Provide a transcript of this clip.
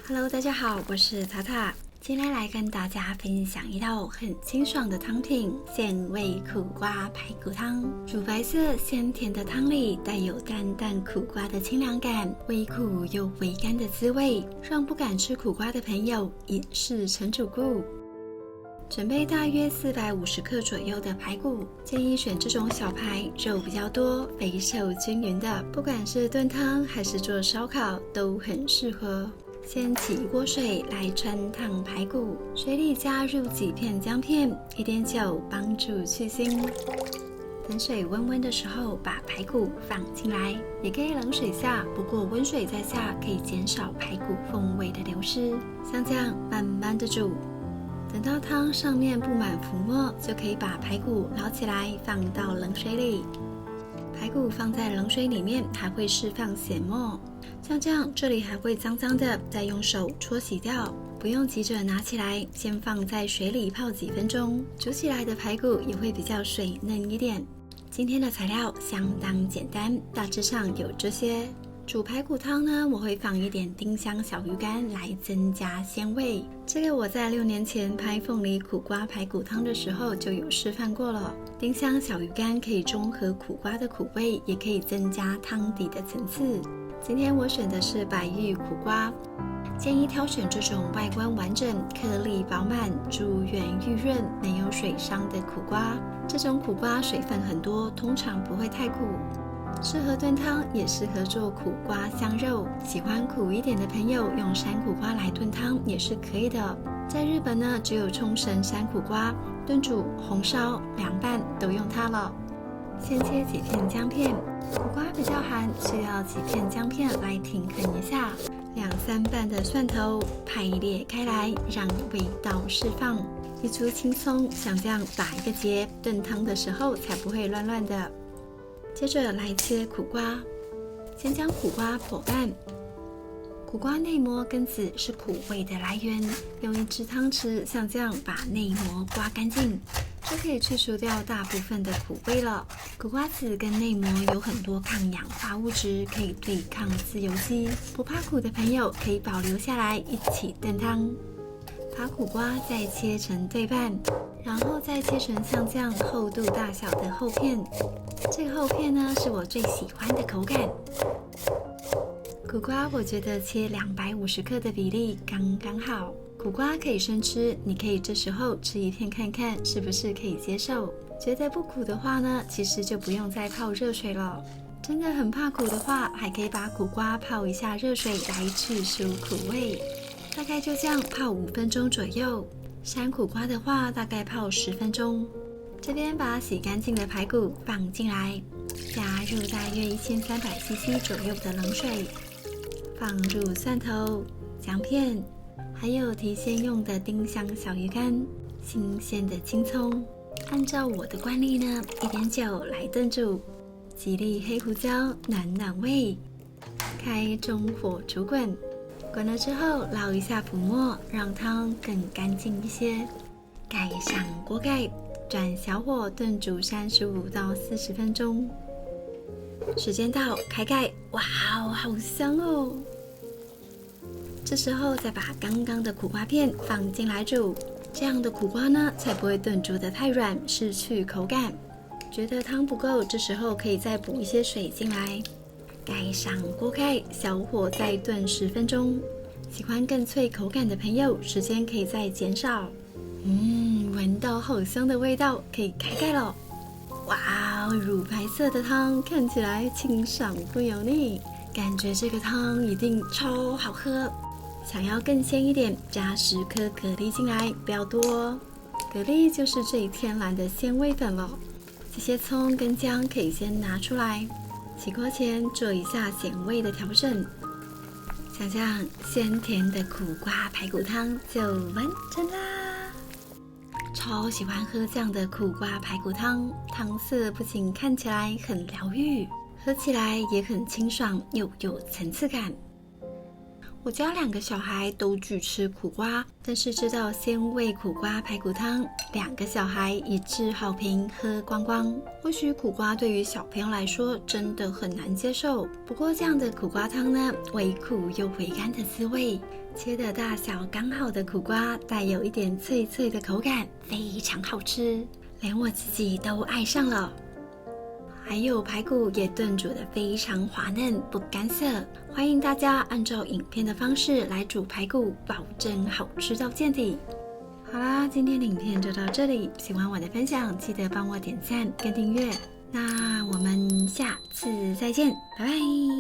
Hello， 大家好，我是塔塔，今天来跟大家分享一道很清爽的汤品——鲜味苦瓜排骨汤。乳白色鲜甜的汤里带有淡淡苦瓜的清凉感，微苦又微甘的滋味，让不敢吃苦瓜的朋友饮视成主顾。准备大约450克左右的排骨，建议选这种小排，肉比较多、肥瘦均匀的，不管是炖汤还是做烧烤都很适合。先起一锅水来汆烫排骨，水里加入几片姜片，一点酒帮助去腥。等水温温的时候，把排骨放进来，也可以冷水下，不过温水再下可以减少排骨风味的流失。像这样慢慢的煮，等到汤上面布满浮沫，就可以把排骨捞起来放到冷水里。排骨放在冷水里面还会释放血沫，像这样这里还会脏脏的，再用手搓洗掉，不用急着拿起来，先放在水里泡几分钟，煮起来的排骨也会比较水嫩一点。今天的材料相当简单，大致上有这些。煮排骨汤呢，我会放一点丁香小鱼干来增加鲜味。这个我在6年前拍凤梨苦瓜排骨汤的时候就有示范过了。丁香小鱼干可以中和苦瓜的苦味，也可以增加汤底的层次。今天我选的是白玉苦瓜，建议挑选这种外观完整、颗粒饱满、珠圆玉润、没有水伤的苦瓜。这种苦瓜水分很多，通常不会太苦。适合炖汤，也适合做苦瓜香肉。喜欢苦一点的朋友，用山苦瓜来炖汤也是可以的。在日本呢，只有冲绳山苦瓜，炖煮、红烧、凉拌都用它了。先切几片姜片，苦瓜比较寒，需要几片姜片来平衡一下。2-3瓣的蒜头排列开来，让味道释放。一株青葱，像这样打一个结，炖汤的时候才不会乱乱的。接着来切苦瓜，先将苦瓜剖半。苦瓜内膜跟籽是苦味的来源，用一只汤匙像这样把内膜刮干净，就可以去除掉大部分的苦味了。苦瓜籽跟内膜有很多抗氧化物质，可以对抗自由基，不怕苦的朋友可以保留下来一起炖汤。把苦瓜再切成对半，然后再切成像这样厚度大小的厚片。这个厚片呢，是我最喜欢的口感。苦瓜我觉得切250克的比例刚刚好。苦瓜可以生吃，你可以这时候吃一片看看是不是可以接受。觉得不苦的话呢，其实就不用再泡热水了。真的很怕苦的话，还可以把苦瓜泡一下热水来去除苦味。大概就这样泡5分钟左右。山苦瓜的话，大概泡10分钟。这边把洗干净的排骨放进来，加入大约1300cc 左右的冷水，放入蒜头、姜片，还有提鲜用的丁香小鱼干、新鲜的青葱。按照我的惯例呢，一点酒来炖煮，几粒黑胡椒暖暖胃。开中火煮滚。滚了之后，捞一下浮沫，让汤更干净一些。盖上锅盖，转小火炖煮35到40分钟。时间到，开盖，哇哦，好香哦！这时候再把刚刚的苦瓜片放进来煮，这样的苦瓜呢，才不会炖煮得太软，失去口感。觉得汤不够，这时候可以再补一些水进来。盖上锅盖，小火再炖10分钟。喜欢更脆口感的朋友，时间可以再减少。闻到好香的味道，可以开盖了。哇，乳白色的汤看起来清爽不油腻，感觉这个汤一定超好喝。想要更鲜一点，加10颗蛤蜊进来，不要多哦。蛤蜊就是最天然的鲜味粉了。这些葱跟姜可以先拿出来。起锅前做一下咸味的调整，像这样鲜甜的苦瓜排骨汤就完成啦！超喜欢喝这样的苦瓜排骨汤，汤色不仅看起来很疗愈，喝起来也很清爽又有层次感。我家2个小孩都拒吃苦瓜，但是知道鲜味苦瓜排骨汤，2个小孩一致好评，喝光光。或许苦瓜对于小朋友来说真的很难接受，不过这样的苦瓜汤呢，微苦又回甘的滋味，切的大小刚好的苦瓜，带有一点脆脆的口感，非常好吃，连我自己都爱上了。还有排骨也炖煮得非常滑嫩不干涩，欢迎大家按照影片的方式来煮排骨，保证好吃到见底。好啦，今天的影片就到这里，喜欢我的分享记得帮我点赞跟订阅，那我们下次再见，拜拜。